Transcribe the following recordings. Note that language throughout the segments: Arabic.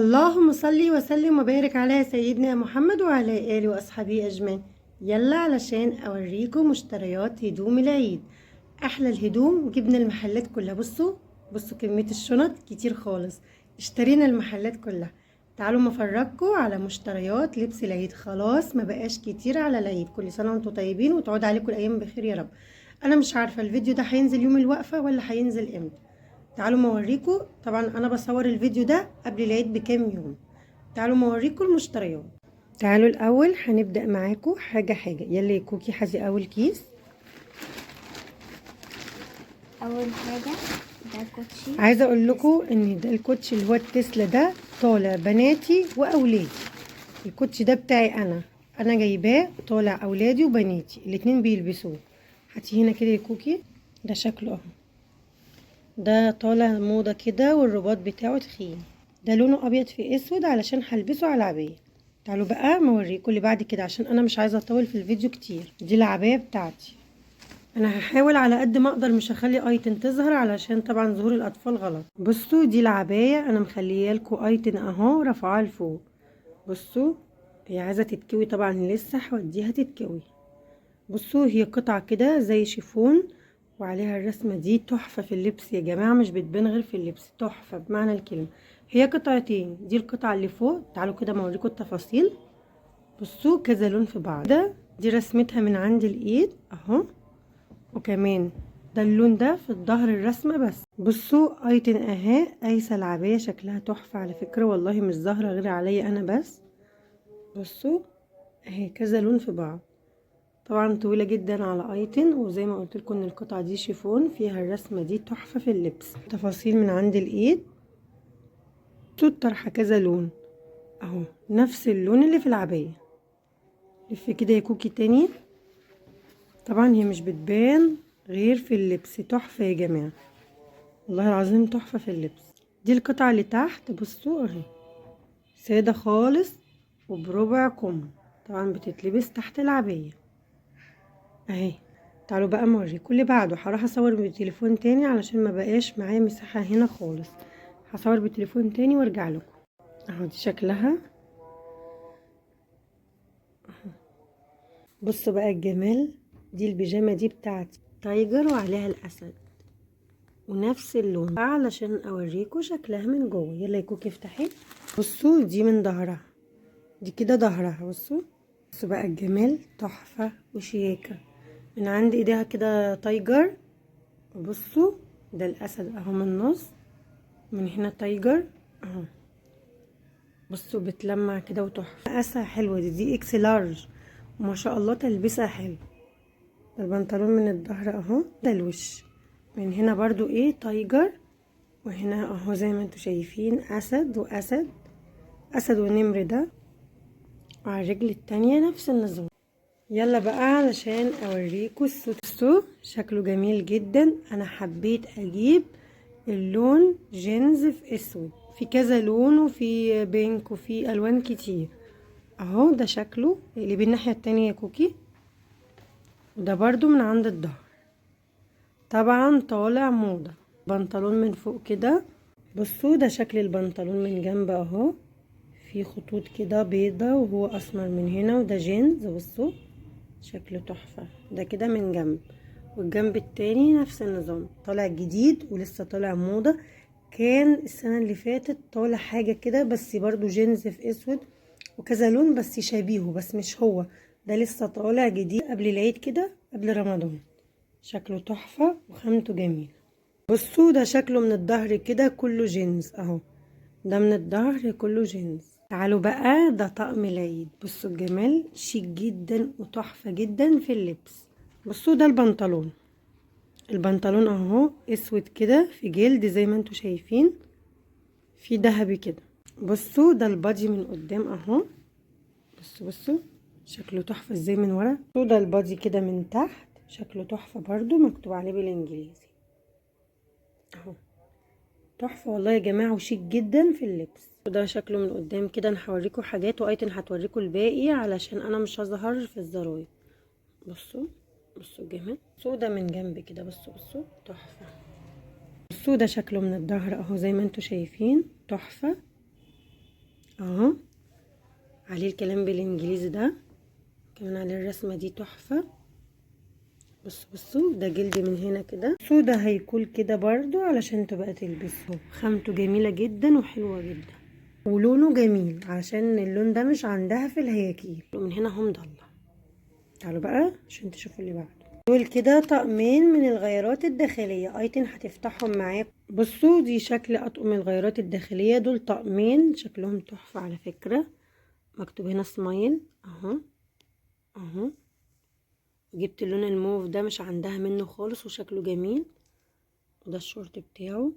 اللهم صل وسلم وبارك على سيدنا محمد وعلى آله وأصحابه أجمعين. يلا علشان أوريكم مشتريات هدوم العيد. أحلى الهدوم جبنا المحلات كلها. بصوا كمية الشنط كتير خالص، اشترينا المحلات كلها. تعالوا مفرجكم على مشتريات لبس العيد. خلاص ما بقاش كتير على العيد. كل سنة وانتم طيبين وتعود عليكم الأيام بخير يا رب. أنا مش عارفة الفيديو ده هينزل يوم الوقفة ولا هينزل امتى. تعالوا موريكم. طبعا انا بصور الفيديو ده قبل العيد بكام يوم. تعالوا موريكم المشتريات. تعالوا الاول هنبدا معاكم حاجه حاجه. يلا يا كوكي حازي اول كيس. اول حاجه ده كوتشي. عايزه اقول لكم ان ده الكوتشي اللي هو التسلا ده طالع بناتي واولادي. الكوتشي ده بتاعي انا جايباه طالع اولادي وبناتي الاتنين بيلبسوه. هاتي هنا كده يا كوكي. ده شكله اهو، ده طالع موضة كده والرباط بتاعه تخين. ده لونه ابيض في اسود علشان هلبسه على العباية. تعالوا بقى موريكم اللي بعد كده عشان انا مش عايزه اطول في الفيديو كتير. دي العباية بتاعتي. انا هحاول على قد ما اقدر مش هخلي ايتن تظهر علشان طبعا ظهور الاطفال غلط. بصوا دي العباية انا مخليه لكم ايتن اهو رافعاها لفوق. بصوا هي عايزه تتكوي طبعا، لسه هوديها تتكوي. بصوا هي قطعة كده زي شيفون وعليها الرسمة دي. تحفة في اللبس يا جماعة، مش بتبان غير في اللبس. تحفة بمعنى الكلمة. هي قطعتين. دي القطعة اللي فوق. تعالوا كده موريكم التفاصيل. بصوا كذا لون في بعض. دي رسمتها من عند الايد اهو. وكمان ده اللون ده في الظهر الرسمة بس. بصوا ايتن اهي قايسة العباية شكلها تحفة على فكرة، والله مش ظاهرة غير عليا انا بس. بصوا اهي كذا لون في بعض. طبعا طويله جدا على ايتن، وزي ما قلت لكم ان القطعه دي شيفون فيها الرسمه دي. تحفه في اللبس. تفاصيل من عند الايد. الطرحه كذا لون اهو، نفس اللون اللي في العبايه. لف كده يا كوكي تاني. طبعا هي مش بتبان غير في اللبس. تحفه يا جماعه، والله العظيم تحفه في اللبس. دي القطعه اللي تحت. بصوا اهي ساده خالص وبربع كم. طبعا بتتلبس تحت العبايه اهي. تعالوا بقى اوريكم اللي بعده. هروح اصور بالتليفون تاني علشان ما بقاش معايا مساحه هنا خالص. هصور بالتليفون تاني وارجع لكم. اهو دي شكلها. بصوا بقى الجمال. دي البيجامه دي بتاعتي تايجر وعليها الاسد ونفس اللون علشان اوريكم شكلها من جوه. يلا يا كوكي افتحي. بصوا دي من ظهرها. دي كده ظهرها. بصوا بقى الجمال. تحفه وشياكه. من عند ايديها كده تايجر. بصوا ده الاسد اهو من النص، من هنا تايجر اهو. بصوا بتلمع كده وتحفه. مقاسها حلوه. دي اكس لارج وما شاء الله تلبسها حلو. البنطلون من الظهر اهو. ده الوش من هنا برضو ايه تايجر، وهنا اهو زي ما انتوا شايفين اسد واسد. اسد ونمر ده. وعلى الرجل التانية نفس النظام. يلا بقى علشان اوريكم السوت. شكله جميل جدا. انا حبيت اجيب اللون جينز في اسود. في كذا لون وفي بينك وفي الوان كتير اهو. ده شكله اللي بالناحية التانية يا كوكي. وده برضو من عند الظهر. طبعا طالع موضة. بنطلون من فوق كده. بصوا ده شكل البنطلون من جنب اهو. في خطوط كده بيضة وهو اسمر من هنا. وده جينز. بصوا شكله تحفة. ده كده من جنب. والجنب التاني نفس النظام. طالع جديد ولسه طالع موضة. كان السنة اللي فاتت طالع حاجة كده بس برضو جينز في اسود وكذا لون بس شبيهه بس مش هو. ده لسه طالع جديد قبل العيد كده قبل رمضان. شكله تحفة وخامته جميل. بصوا ده شكله من الظهر كده كله جينز اهو. ده من الظهر كله جينز. تعالوا بقى ده طقم العيد. بصوا الجمال. شيك جدا وتحفة جدا في اللبس. بصوا ده البنطلون اهو اسود كده في جلد زي ما انتوا شايفين. في ذهبي كده. بصوا ده البادي من قدام اهو. بصوا شكله تحفة ازاي من ورا. بصوا ده البادي كده من تحت. شكله تحفة برضو مكتوب عليه بالانجليزي اهو. تحفة والله يا جماعة وشيك جدا في اللبس. وده شكله من قدام كده. انا هوريكم حاجات وايتن هتوريكم الباقي علشان انا مش هظهر في الزراير. بصوا الجمال. بصوا ده من جنب كده. بصوا تحفة. بصوا ده شكله من الظهر اهو زي ما انتوا شايفين. تحفة. اهو عليه الكلام بالانجليزي ده، كمان عليه الرسمة دي تحفة. بصوا ده جلد من هنا كده. بصوا ده هيكون كده برضو علشان تبقى تلبسه. خامته جميلة جدا وحلوة جدا ولونه جميل، عشان اللون ده مش عندها في الهياكيل. من هنا هم ضلة. تعالوا بقى عشان تشوفوا اللي بعده. دول كده طقمين من الغيارات الداخلية. ايتن هتفتحهم معاكم. بصوا دي شكل اطقم الغيارات الداخلية. دول طقمين شكلهم تحفة على فكرة. مكتوب هنا سمايل اهو اهو. جبت اللون الموف ده مش عندها منه خالص وشكله جميل. وده الشورت بتاعه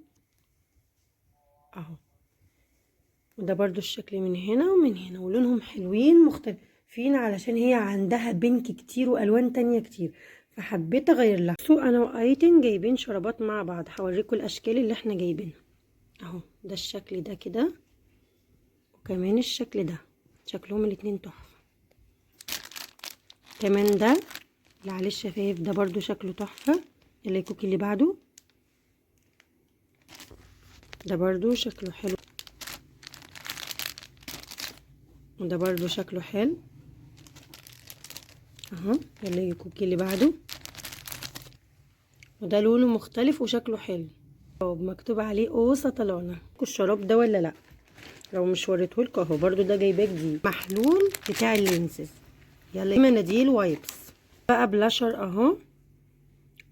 اهو. وده برضو الشكل من هنا ومن هنا، ولونهم حلوين مختلفين علشان هي عندها بينك كتير والوان تانية كتير، فحبيت اغير لها. سو انا وايتن جايبين شرابات مع بعض. هوريكم الاشكال اللي احنا جايبينها اهو. ده الشكل ده كده، وكمان الشكل ده، شكلهم الاتنين تحفة. كمان ده اللي عليه الشفايف ده برضو شكله تحفة. يلا الكوكي اللي بعده. ده برضو شكله حلو، وده برضو شكله حلو اهو. يلا الكوكي اللي بعده. وده لونه مختلف وشكله حلو، مكتوب عليه اوسا طلعنا. الشراب ده ولا لا؟ لو مش وريتهولكوا اهو. برضو ده جايباه جديد، محلول بتاع اللينسز. يلا مناديل وايبس بقى بلاشر اهو.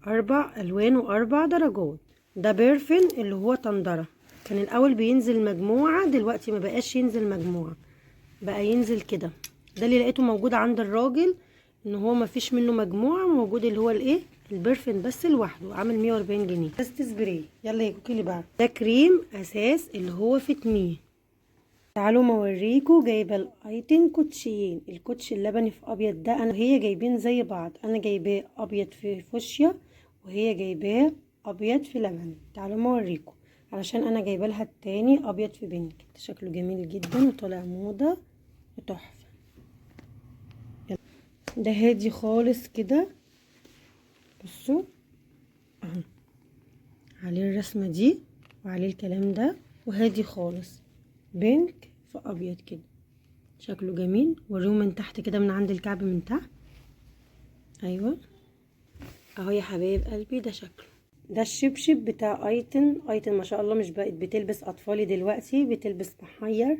4 ألوان و4 درجات. ده بيرفن اللي هو طندرة. كان الاول بينزل مجموعة، دلوقتي ما بقاش ينزل مجموعة، بقى ينزل كده. ده اللي لقيته موجود عند الراجل، ان هو ما فيش منه مجموعة، موجود اللي هو الايه البرفن بس لوحده، عامل 140 جنيه. بس سبراي. يلا يا كوكي اللي بعد. ده كريم اساس اللي هو فتميه. تعالوا موريكوا. جايبه الايتن كوتشيين. الكوتش اللبني في ابيض ده انا وهي جايبين زي بعض. انا جايباه ابيض في فوشيا، وهي جايباه ابيض في لبن. تعالوا موريكوا علشان انا جايبه لها التاني ابيض في بينك. شكله جميل جدا وطالع موضه وتحفه. ده هادي خالص كده. بصوا اهو عليه الرسمه دي وعليه الكلام ده، وهادي خالص بينك في ابيض كده. شكله جميل. وريهم من تحت كده، من عند الكعب من تحت. ايوه اهو يا حبايب قلبي. ده شكله. ده الشبشب بتاع ايتن. ايتن ما شاء الله مش بقت بتلبس اطفالي دلوقتي، بتلبس محير.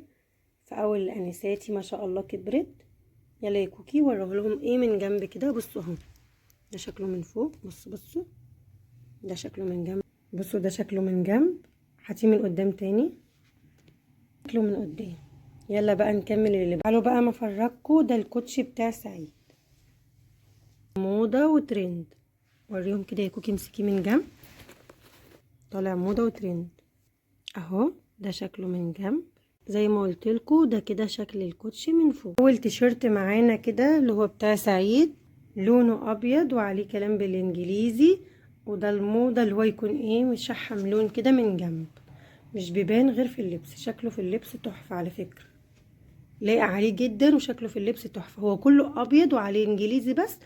في اول الانساتي ما شاء الله كبرت. يلا يا كوكي وريه لهم ايه من جنب كده. بصوا اهو. ده شكله من فوق. بصوا ده شكله من جنب. بصوا ده شكله من جنب. هاتيه من قدام تاني. شكله من قدام. يلا بقى نكمل اللي تعالوا بقى ما افرجكوا. ده الكوتشي بتاع سعيد، موضة وترند. وريهم كده يا كوكي. امسكيه من جنب. طالع موضة وترند اهو. ده شكله من جنب زي ما قلت لكم. ده كده شكل الكوتشي من فوق. اول تيشيرت معانا كده اللي هو بتاع سعيد، لونه ابيض وعليه كلام بالانجليزي. وده الموضة اللي هو يكون ايه مشحم لون كده من جنب، مش بيبان غير في اللبس. شكله في اللبس تحفة على فكرة، لايق عليه جدا وشكله في اللبس تحفة. هو كله ابيض وعليه انجليزي بس،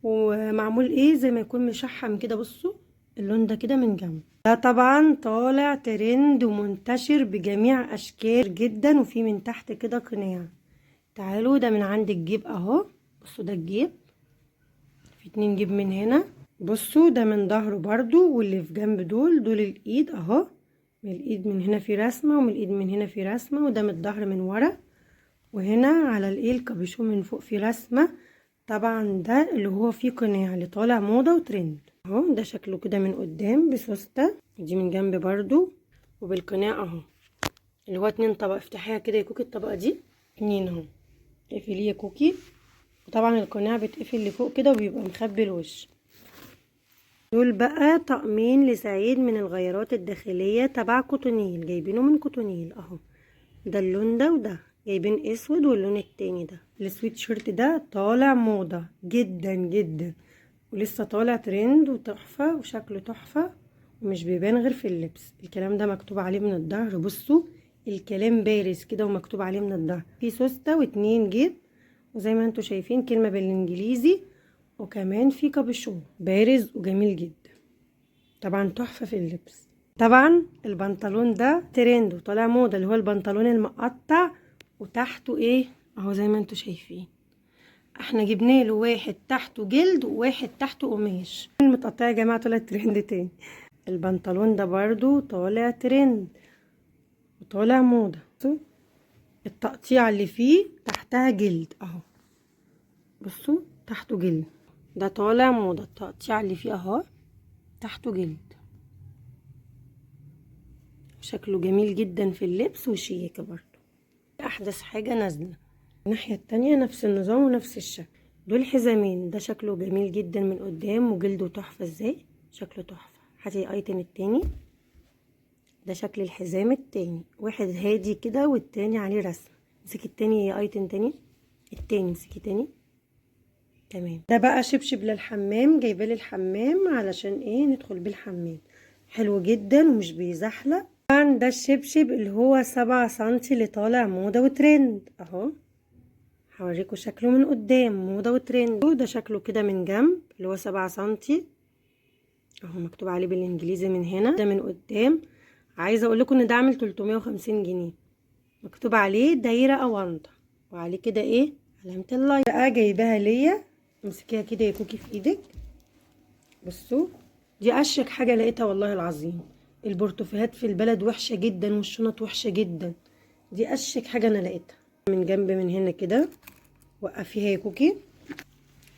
ومعمول ايه زي ما يكون مشحم كده. بصوا اللون ده كده من جنب. ده طبعا طالع ترند ومنتشر بجميع اشكال جدا، وفي من تحت كده قناع. تعالوا ده من عند الجيب اهو. بصوا ده الجيب، في 2 جيب من هنا. بصوا ده من ظهره برضو، واللي في جنب دول الايد اهو. من الايد من هنا في رسمة، ومن الايد من هنا في رسمة، وده من الظهر من ورا. وهنا على الايه الكابيشون من فوق في رسمة. طبعا ده اللي هو فيه قناع اللي طالع موضة وترند اهو. ده شكله كده من قدام بسوستة، دي من جنب برضو وبالقناع اهو، اللي هو 2 طبق. افتحيها كده يا كوكي. الطبقة دي 2 اهو. اقفليه يا كوكي. وطبعا القناع بتقفل لفوق كده وبيبقى مخبي الوش. دول بقى طقمين لسعيد من الغيارات الداخلية تبع كوتونيل. جايبينه من كوتونيل اهو. ده اللون ده، وده جايبين اسود، واللون التاني ده السويت شيرت ده طالع موضة جدا جدا، ولسه طالع ترند وتحفة وشكله تحفة، ومش بيبان غير في اللبس. الكلام ده مكتوب عليه من الظهر. بصوا الكلام بارز كده ومكتوب عليه من الظهر. في سوستة و2 جيب، وزي ما انتوا شايفين كلمة بالانجليزي، وكمان في كابشون بارز وجميل جدا. طبعا تحفة في اللبس. طبعا البنطلون ده ترند وطالع موضة، اللي هو البنطلون المقطع وتحته ايه اهو زي ما انتوا شايفين. احنا جبنا له واحد تحته جلد وواحد تحته قماش. المتقطع يا جماعه طلع ترند تاني. البنطلون ده برضو طالع ترند وطالع موضه. التقطيع اللي فيه تحتها جلد اهو، بصوا تحته جلد، ده طالع موضه. التقطيع اللي فيه اهو تحته جلد، شكله جميل جدا في اللبس وشيك برضو، احدث حاجه نازله. الناحيه التانية نفس النظام ونفس الشكل. دول حزامين، ده شكله جميل جدا من قدام وجلده تحفه. ازاي شكله تحفه. هاتي الايتم التاني، ده شكل الحزام التاني، واحد هادي كده والتاني عليه رسم. امسكي التاني يا ايتم تاني، التاني امسكي تاني. تمام. ده بقى شبشب للحمام، جايباه للحمام علشان ايه ندخل بيه الحمام. حلو جدا ومش بيزحلق. طبعا ده الشبشب اللي هو 7 سنتي اللي طالع موضة وترند اهو. هوريكم شكله من قدام، موضة وترند. ده شكله كده من جنب اللي هو 7 سنتي اهو، مكتوب عليه بالانجليزي من هنا. ده من قدام عايزه اقول لكم ان ده عامل 350 جنيه. مكتوب عليه دايره اونطه وعليه كده ايه علامه اللايك. بقى جايباها ليا، امسكيها كده يا كوكي في ايدك. بصوا دي اشيك حاجه لقيتها والله العظيم. البورتوفيهات في البلد وحشه جدا والشنط وحشه جدا، دي اشيك حاجه انا لقيتها. من جنب من هنا كده وقفيها يا كوكي،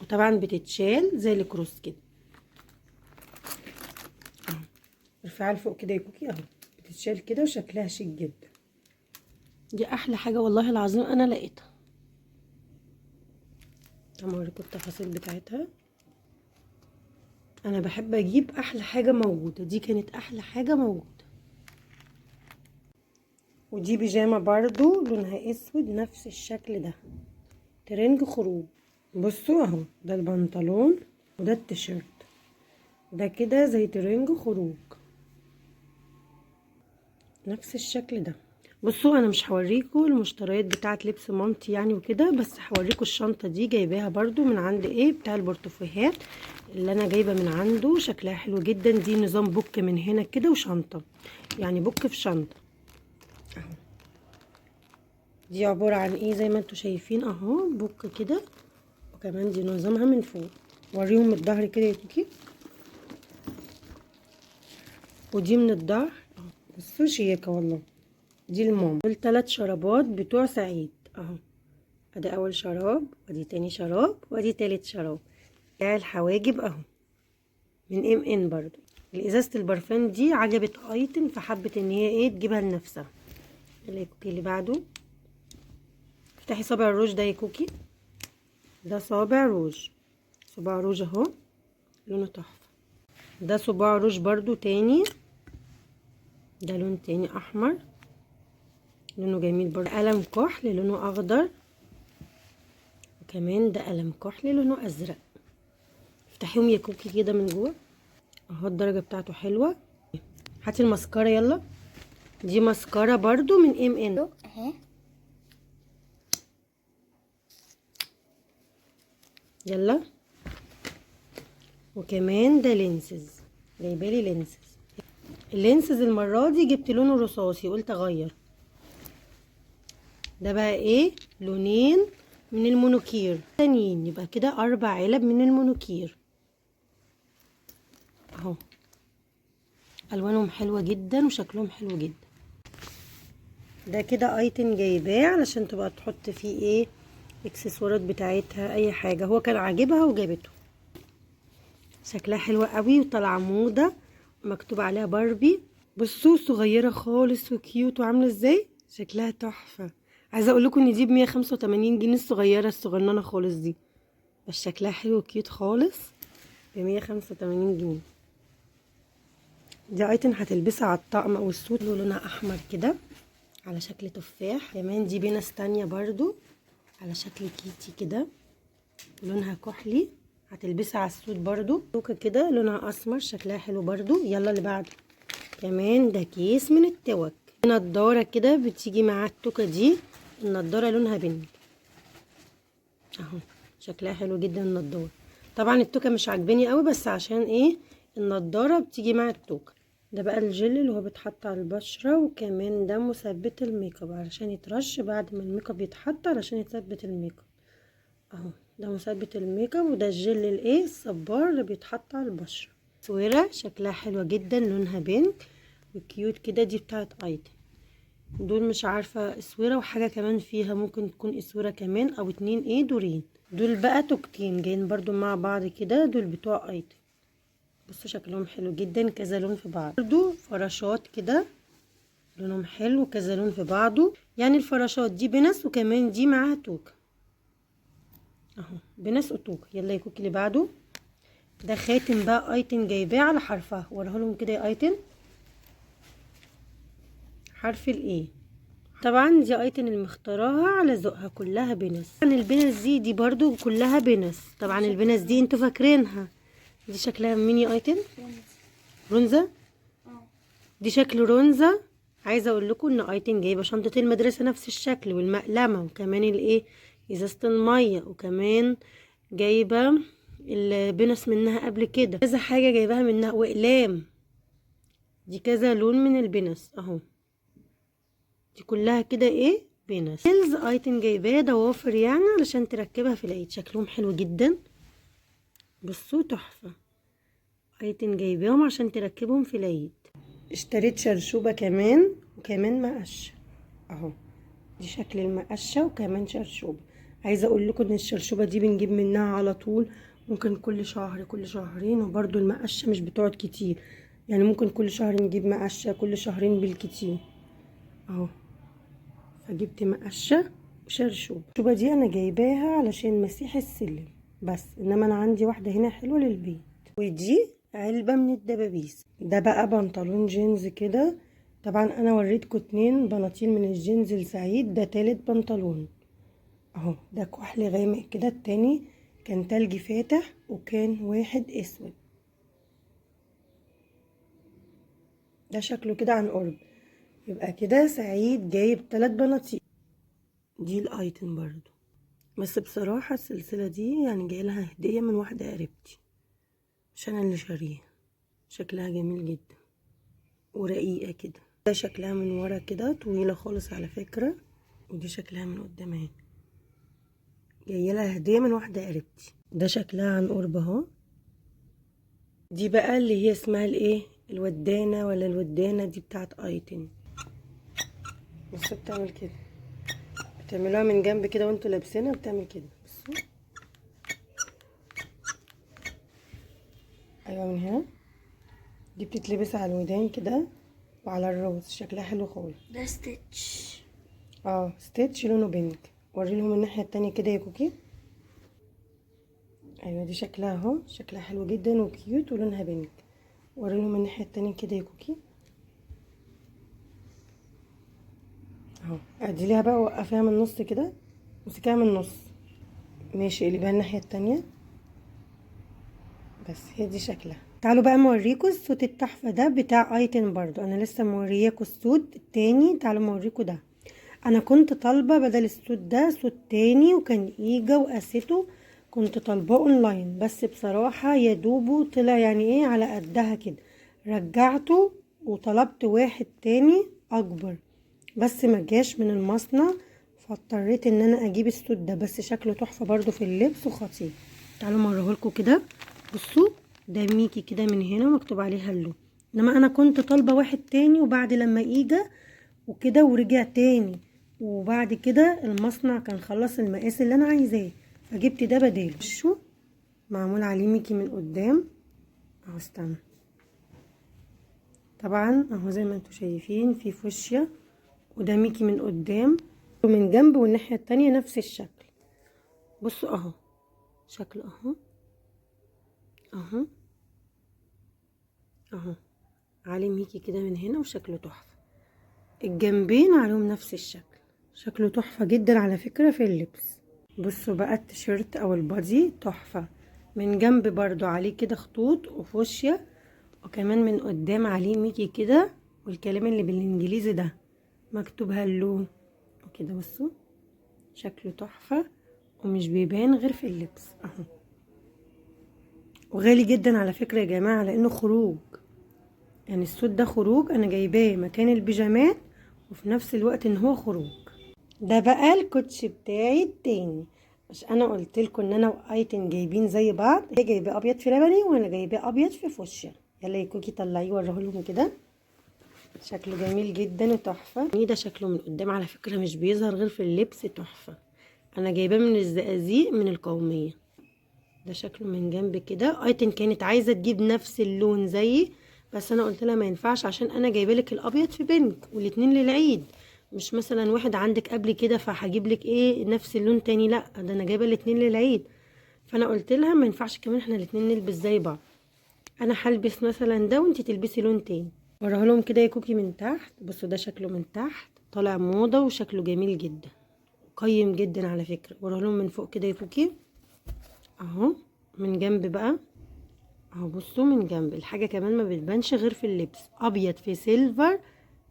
وطبعا بتتشال زي الكروس كده اهو. ارفعها لفوق كده يا كوكي اهو، بتتشال كده وشكلها شيك جدا. دي احلى حاجه والله العظيم انا لقيتها. هوريكم التفاصيل بتاعتها. انا بحب اجيب احلى حاجه موجوده، دي كانت احلى حاجه موجوده. ودي بيجامه برضو لونها اسود نفس الشكل ده، ترنج خروج. بصوا اهو، ده البنطلون وده التيشيرت، ده كده زي ترنج خروج نفس الشكل ده. بصوا انا مش هوريكم المشتريات بتاعه لبس مامتي يعني وكده، بس هوريكم الشنطه دي جايباها برضو من عند ايه بتاع البورتوفيهات اللي انا جايبه من عنده. شكلها حلو جدا، دي نظام بوك من هنا كده وشنطه، يعني بوك في شنطه اهو. دي عباره عن ايه زي ما انتوا شايفين اهو، بوك كده، وكمان دي نظامها من فوق. وريهم الظهر كده يا كوكي، ودي من الظهر اهو. بصوا شياكه والله. دي الماما. دول 3 شرابات بتوع سعيد اهو، ادي اول شراب وادي تاني شراب وادي تالت شراب. بتاع الحواجب اهو من ان برضو. الازازه البرفان دي عجبت ايتن فحبت ان هي ايه تجيبها لنفسها. اللي كوكي اللي بعده، افتحي صابع الروج ده يا كوكي، ده صابع روج، صباع روج اهو لونه تحفه. ده صباع روج برضو تاني، ده لون تاني احمر لونه جميل برضو. قلم كحل لونه اخضر، وكمان ده قلم كحل لونه ازرق. افتحيهم يا كوكي كده من جوه اهو، الدرجه بتاعته حلوه. هاتي الماسكارا يلا، دي ماسكارا برضو من ان اهي. يلا. وكمان ده لينسز، جايبالي لينسز. اللينسز المره دي جبت لونه رصاصي قلت اغير. ده بقى ايه لونين من المونوكير تانيين، يبقى كده 4 علب من المونوكير اهو. الوانهم حلوه جدا وشكلهم حلو جدا. ده كده ايتن جايباه علشان تبقى تحط فيه ايه اكسسوارات بتاعتها اي حاجه، هو كان عاجبها وجابته. شكلها حلوه قوي وطالعه موضه، مكتوب عليها باربي. بصوا صغيره خالص وكيوت وعامله ازاي، شكلها تحفه. عايزه اقول لكم ان دي ب185 جنيه، الصغيره الصغننه خالص دي، بس شكلها حلو وكيوت خالص ب185 جنيه. دي ايتن هتلبسها على الطقم او السوت، لونها احمر كده على شكل تفاح. كمان دي بينس تانية برضو على شكل كيتي كده، لونها كحلي، هتلبسها على السوت برضو. توكة كده لونها اسمر، شكلها حلو برضو. يلا اللي بعده. كمان ده كيس من التوك، نضارة كده بتيجي مع التوكة دي. النضارة لونها بني اهو، شكلها حلو جدا النضارة. طبعا التوكة مش عاجباني قوي، بس عشان ايه النضارة بتيجي مع التوكة ده بقى الجل اللي هو بيتحط على البشرة، وكمان ده مثبت الميك اب علشان يترش بعد ما الميك اب يتحط علشان يثبت الميك اب اهو. ده مثبت الميك اب، وده الجل الايه الصبار اللي بيتحط على البشرة. سويرة شكلها حلوة جدا، لونها بينك وكيوت كده، دي بتاعت ايتن. دول مش عارفة اسورة وحاجة كمان فيها، ممكن تكون اسورة كمان او اتنين ايه دورين. دول بقى توكتين جايين برضو مع بعض كده، دول بتوع ايتن. بصوا شكلهم حلو جدا، كذا لون في بعض. برضو فراشات كده لونهم حلو، كذا لون في بعضه. يعني الفراشات دي بنس، وكمان دي معاها توكة اهو، بنس وتوكة. يلا يا كوكي اللي بعده. ده خاتم بقى ايتن جايباه على حرفها، وريه لهم كده يا ايتن. حرف الايه. طبعا دي ايتن اللي مختاراها على ذوقها، كلها بنس. طبعا البنس دي برضو كلها بنس. طبعا البنس دي انتوا فاكرينها، دي شكلها ميني ايتن رونزة. دي شكل رونزة. عايزه اقول لكم ان ايتن جايبه شنطه المدرسه نفس الشكل، والمقلمه، وكمان الايه ازازه الميه، وكمان جايبه البنس منها قبل كده، كذا حاجه جايباها منها، واقلام. دي كذا لون من البنس اهو، دي كلها كده ايه بنس. هيلز ايتن جايباه ضوافر يعني علشان تركبها في العيد، شكلهم حلو جدا. بصوا تحفه، ايتن جايباهم عشان تركبهم في العيد. اشتريت شرشوبه كمان، وكمان مقشه اهو. دي شكل المقشه، وكمان شرشوبه. عايزه اقول لكم ان الشرشوبه دي بنجيب منها على طول، ممكن كل شهر كل شهرين. وبرده المقشه مش بتقعد كتير، يعني ممكن كل شهر نجيب مقشه، كل شهرين بالكتير اهو. فجبت مقشه وشرشوبه. الشرشوبه دي انا جايباها علشان مسيح السلم بس، انما انا عندي واحده هنا حلوه للبيت. ودي علبه من الدبابيس. ده بقى بنطلون جينز كده. طبعا انا وريتكم 2 بناطيل من الجينز لسعيد، ده تالت بنطلون اهو. ده كحل غامق كده، التاني كان تلجي فاتح، وكان واحد اسود. ده شكله كده عن قرب. يبقى كده سعيد جايب 3 بناطيل. دي الايتم برضو، بس بصراحة السلسلة دي يعني جاي لها هدية من واحدة قريبتي، مش انا اللي شاريها. شكلها جميل جدا ورقيقة كده. ده شكلها من ورا كده طويلة خالص على فكرة، ودي شكلها من قدام اهي، جايه لها هديه من واحده قريبتي. ده شكلها عن قرب اهو. دي بقى اللي هي اسمها الايه الودانه ولا الودانه، دي بتاعت ايتن. بصوا بتعمل كده، بتعملوها من جنب كده وانتوا لابسينها، بتعمل كده بصوا. ايوه من هنا. دي بتتلبس على الودان كده وعلى الراس، شكلها حلو خالص. ده ستيتش. ستيتش لونه بينك. وريلهم الناحيه التانية كده يا كوكي. ايوه دي شكلها اهو، شكلها حلو جدا وكيوت ولونها بينك. وريلهم الناحيه التانية كده يا كوكي اهو. ادي ليها بقى، وقفيها من النص كده، مسكيها من النص. ماشي اقلبيها الناحيه التانية. بس هي دي شكلها. تعالوا بقى موريكم السوت التحفه ده بتاع ايتن برضو. انا لسه مورياكم السوت التاني، تعالوا موريكم ده. انا كنت طالبه بدل السوت ده سوت تاني، وكان ايجا وقاسته، كنت طالباه اونلاين، بس بصراحه يا دوبه طلع يعني ايه على قدها كده. رجعته وطلبت واحد تاني اكبر، بس ما جاش من المصنع، فاضطريت ان انا اجيب السوت ده. بس شكله تحفه برضو في اللبس وخطير. تعالوا اوريهولكوا كده. بصوا ده ميكي كده من هنا مكتوب عليه هلو، انما انا كنت طالبه واحد تاني، وبعد لما اجى وكده ورجع تاني، وبعد كده المصنع كان خلص المقاس اللي انا عايزاه، فجبت ده بداله. شو معمول عليه ميكي من قدام اهو، استنى. طبعا اهو زي ما انتوا شايفين في فوشيا، وده ميكي من قدام ومن جنب، والناحية التانية نفس الشكل. بصوا اهو شكله اهو اهو اهو، عليه ميكي كده من هنا وشكله تحفة. الجنبين عليهم نفس الشكل، شكله تحفة جدا على فكرة في اللبس. بصوا بقى التيشيرت او البادي تحفة، من جنب برضو عليه كده خطوط وفوشيا، وكمان من قدام عليه ميكي كده، والكلام اللي بالانجليزي ده مكتوب هلو وكده. بصوا شكله تحفة، ومش بيبان غير في اللبس اهو. وغالي جدا على فكرة يا جماعة، لانه خروج. يعني السود ده خروج، انا جايباه مكان البيجامات وفي نفس الوقت ان هو خروج. ده بقى الكوتش بتاعي التاني، مش انا قلت لكم ان انا وايتن جايبين زي بعض؟ هي جايباه ابيض في لبني وانا جايباه ابيض في فوشيا. يلا يا كوكي طلعيه وريه لهم كده. شكله جميل جدا وتحفه. ده شكله من قدام على فكره مش بيظهر غير في اللبس، تحفه. انا جايباه من الزقازيق من القوميه. ده شكله من جنب كده. ايتن كانت عايزه تجيب نفس اللون زيي، بس انا قلت لها ما ينفعش عشان انا جايبه لك الابيض في بينك والاتنين للعيد، مش مثلا واحد عندك قبل كده فهجيب لك ايه نفس اللون تاني، لا ده انا جايبه الاتنين للعيد. فانا قلت لها ما ينفعش كمان احنا الاتنين نلبس زي بعض، انا هلبس مثلا ده وانتي تلبسي لون تاني. وراه لهم كده يا كوكي من تحت. بصوا ده شكله من تحت طالع موضه وشكله جميل جدا، قيم جدا على فكره. وراه لهم من فوق كده يا كوكي اهو. من جنب بقى اهو، بصوا من جنب الحاجه كمان ما بتبانش غير في اللبس، ابيض في سيلفر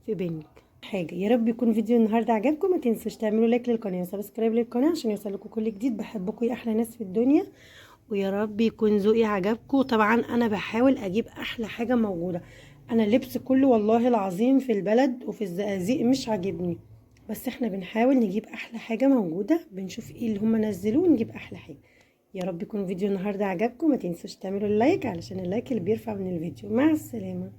في بينك حاجه. يا رب يكون فيديو النهارده عجبكم. ما تنسوش تعملوا لايك للقناه وسبسكرايب للقناه عشان يوصلكم كل جديد. بحبكم يا احلى ناس في الدنيا، ويا رب يكون ذوقي عجبكم. طبعا انا بحاول اجيب احلى حاجه موجوده. انا اللبس كله والله العظيم في البلد وفي الزقازيق مش عاجبني، بس احنا بنحاول نجيب احلى حاجه موجوده، بنشوف ايه اللي هم نزلوه ونجيب احلى حاجه. يا رب يكون فيديو النهارده عجبكم. ما تنسوش تعملوا اللايك علشان اللايك اللي بيرفع من الفيديو. مع السلامه.